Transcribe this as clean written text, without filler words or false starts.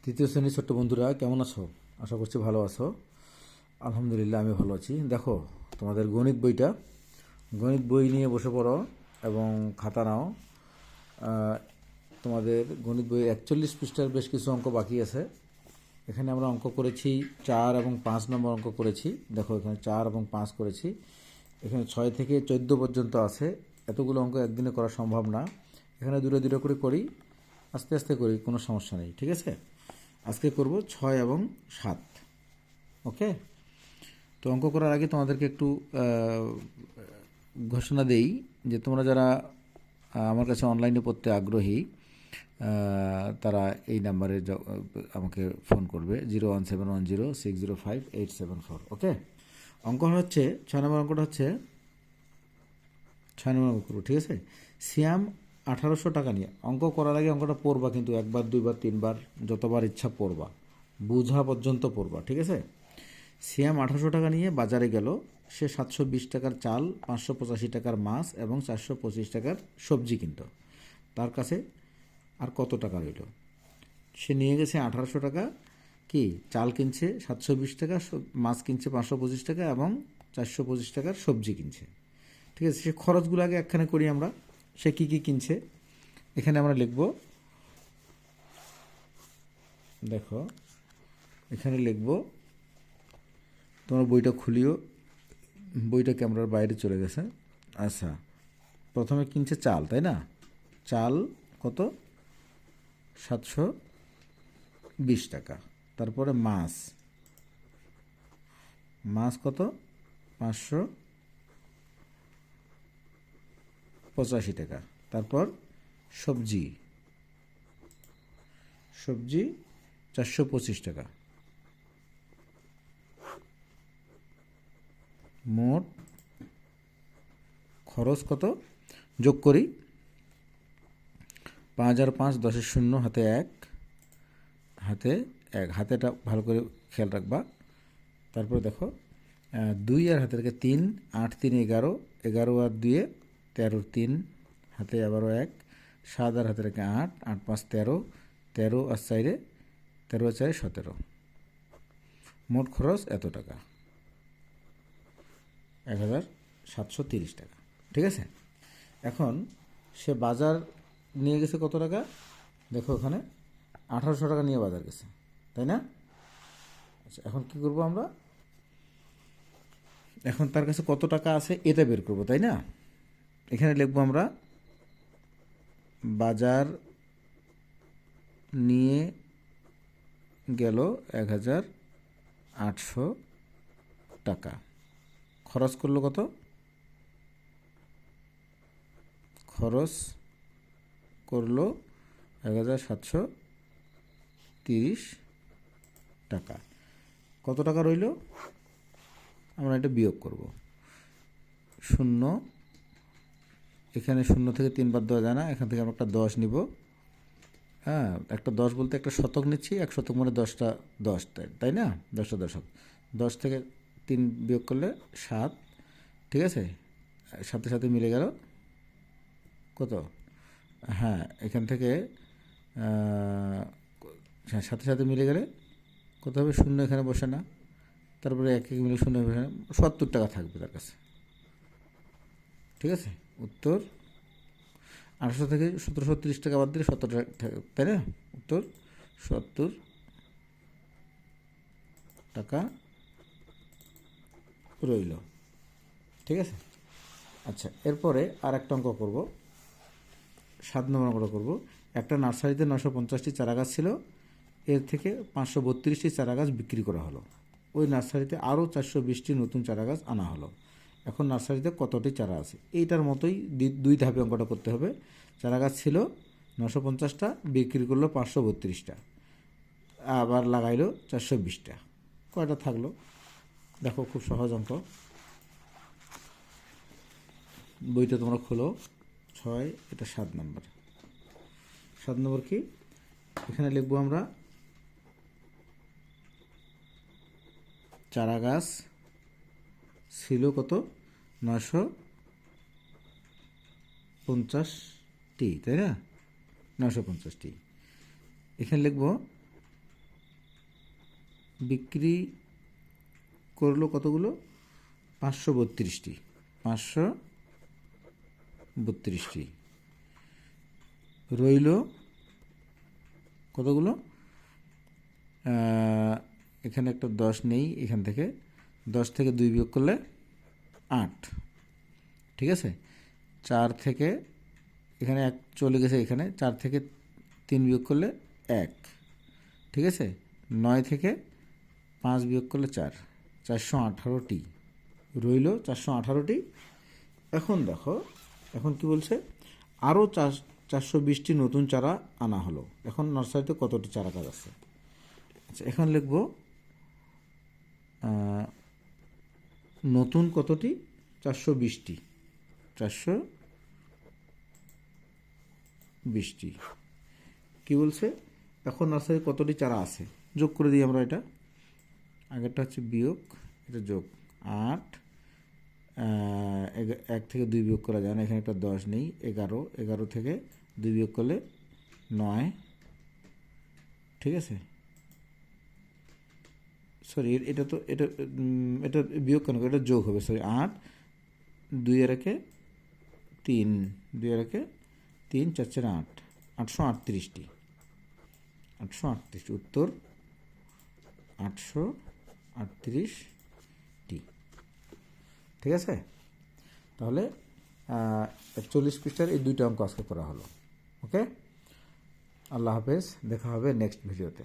তৃতীয় শ্রেণীর ছোট্ট বন্ধুরা কেমন আছো? আশা করছি ভালো আছো। আলহামদুলিল্লাহ আমি ভালো আছি। দেখো তোমাদের গণিত বই নিয়ে বসে পড়ো এবং খাতা নাও। তোমাদের গণিত বই 41 পৃষ্ঠার বেশ কিছু অঙ্ক বাকি আছে। এখানে আমরা অঙ্ক করেছি 4 এবং 5 নম্বর অঙ্ক করেছি। দেখো এখানে 4 এবং 5 করেছি। এখানে 6 থেকে 14 পর্যন্ত আছে। এতগুলো অঙ্ক একদিনে করা সম্ভব না। এখানে দূরে দূরে করে করি, আস্তে আস্তে করি, কোনো সমস্যা নেই, ঠিক আছে। আজকে করব 6 এবং 7। ওকে, তো অঙ্ক করার আগে তোমাদেরকে একটু ঘোষণা দেই যে তোমরা যারা আমার কাছে অনলাইনে পড়তে আগ্রহী তারা এই নাম্বারে আমাকে ফোন করবে 01710605874। ওকে, অঙ্ক হচ্ছে 6 নম্বর অঙ্কটা হচ্ছে 6 নম্বর অঙ্ক করবো, ঠিক আছে। সিয়াম 1800 টাকা নিয়ে, অঙ্ক করার আগে অঙ্কটা পড়বা, কিন্তু একবার দুইবার তিনবার যতবার ইচ্ছা পড়বা, বুঝা পর্যন্ত পড়বা, ঠিক আছে। সিয়াম 1800 টাকা নিয়ে বাজারে গেল। সে 720 টাকার চাল, 585 টাকার মাছ এবং 425 টাকার সবজি কিনত। তার কাছে আর কত টাকা রইল? সে নিয়ে গেছে 1800 টাকা, কি চাল কিনছে 720 টাকা, মাছ কিনছে 525 টাকা এবং 425 টাকার সবজি কিনছে, ঠিক আছে। সে খরচগুলো আগে একখানে করি আমরা। সে কী কী কিনছে এখানে আমরা লিখব। দেখো এখানে লিখব, তোমরা বইটা খুলিও, বইটা ক্যামেরার বাইরে চলে গেছে। আচ্ছা, প্রথমে কিনছে চাল, তাই না? চাল কত? 720 টাকা। তারপরে মাছ কত? 585 টাকা। তারপর সবজি 425 টাকা। মোট খরচ কত? যোগ করি। 5 আর 5 10 শূন্য, হাতে 1, হাতেটা ভালো করে খেয়াল রাখবা। তারপরে দেখো 2 আর হাতে রেখে 3, 8 3 11, 11 আর 2 13, 3 হাতে আবারও 1, 7 আর হাতে রেখে 8, 8 5 13, 13 আর 4 13 আর 4 17। মোট খরচ এত টাকা, 1730 টাকা, ঠিক আছে। এখন সে বাজার নিয়ে গেছে কত টাকা? দেখো ওখানে 1800 টাকা নিয়ে বাজার গেছে, তাই না? আচ্ছা, এখন কি করব আমরা? এখন তার কাছে কত টাকা আছে এটা বের করব, তাই না? এখানে লিখবো আমরা বাজার নিয়ে গেল 1800 টাকা। খরচ করলো কত? খরচ করলো 1730 টাকা। কত টাকা রইল? আমরা এটা বিয়োগ করব। শূন্য, এখানে শূন্য থেকে 3 বাদ দেওয়া যায় না, এখান থেকে আমরা একটা 10 নিব। হ্যাঁ, একটা 10 বলতে একটা শতক নিচ্ছি, 1 শতক মানে 10টা 10, তাই না? 10টা দশক। 10 থেকে 3 বিয়োগ করলে 7, ঠিক আছে। সাথে সাথে মিলে গেল কত? হ্যাঁ, এখান থেকে সাথে সাথে মিলে গেলে কত হবে? শূন্য এখানে বসে না, তারপরে 1 1 মিলে শূন্য বসে না, 70 টাকা থাকবে তার কাছে, ঠিক আছে। উত্তর 800 থেকে 1730 টাকা বাদ দিলে 70 টাকা, তাই না? উত্তর 70 টাকা রইল, ঠিক আছে। আচ্ছা, এরপরে আর একটা অঙ্ক করব, 7 নম্বর অঙ্কটা করব। একটা নার্সারিতে 950টি চারা গাছ ছিল, এর থেকে 532টি চারা গাছ বিক্রি করা হলো। ওই নার্সারিতে আরও 420টি নতুন চারা গাছ আনা হলো। এখন নার্সারিতে কতটি চারা আছে? এইটার মতোই 2 ধাপে অঙ্কটা করতে হবে। চারা গাছ ছিল 950টা, বিক্রি করলো 532টা, আবার লাগাইলো 420টা, কয়টা থাকলো? দেখো খুব সহজ অঙ্ক। বইটা তোমরা খোলো, 6, এটা 7 নম্বর। 7 নম্বর কি? এখানে লিখবো আমরা চারা গাছ ছিল কত? 950টি, তাই না? 950টি। এখানে লিখব বিক্রি করলো কতগুলো? 532টি। 532টি। রইল কতগুলো? এখানে একটা 10 নেই, এখান থেকে 10 থেকে 2 বিয়োগ করলে 8, ঠিক আছে। 4 থেকে এখানে 1 চলে গেছে, এখানে 4 থেকে 3 বিয়োগ করলে 1, ঠিক আছে। 9 থেকে 5 বিয়োগ করলে 4, 418টি রইল। 418টি। এখন দেখো, এখন কি বলছে? আরও 420টি নতুন চারা আনা হলো। এখন নার্সারিতে কতটি চারা গাছ আছে? আচ্ছা, এখন লিখব নতুন কতটি? 420টি। 420টি কি বলছে? এখন নার্সারি কতটি চারা আছে? যোগ করে দিই আমরা। এটা আগেরটা হচ্ছে বিয়োগ, এটা যোগ। 8, 1 থেকে 2 বিয়োগ করা যায় না, এখানে একটা 10 নেই। 11 থেকে 2 বিয়োগ করলে 9, ঠিক আছে। সরি, এটা তো এটা বিয়োগ কেন? এটা যোগ হবে, সরি। 8, 2 এর একে 3, 2 এর একে 3, 4 4 8, 838টি। 838, উত্তর 838টি, ঠিক আছে। তাহলে 41 পৃষ্ঠার এই 2টা অঙ্ক আজকে করা হলো। ওকে, আল্লাহ হাফেজ, দেখা হবে নেক্সট ভিডিওতে।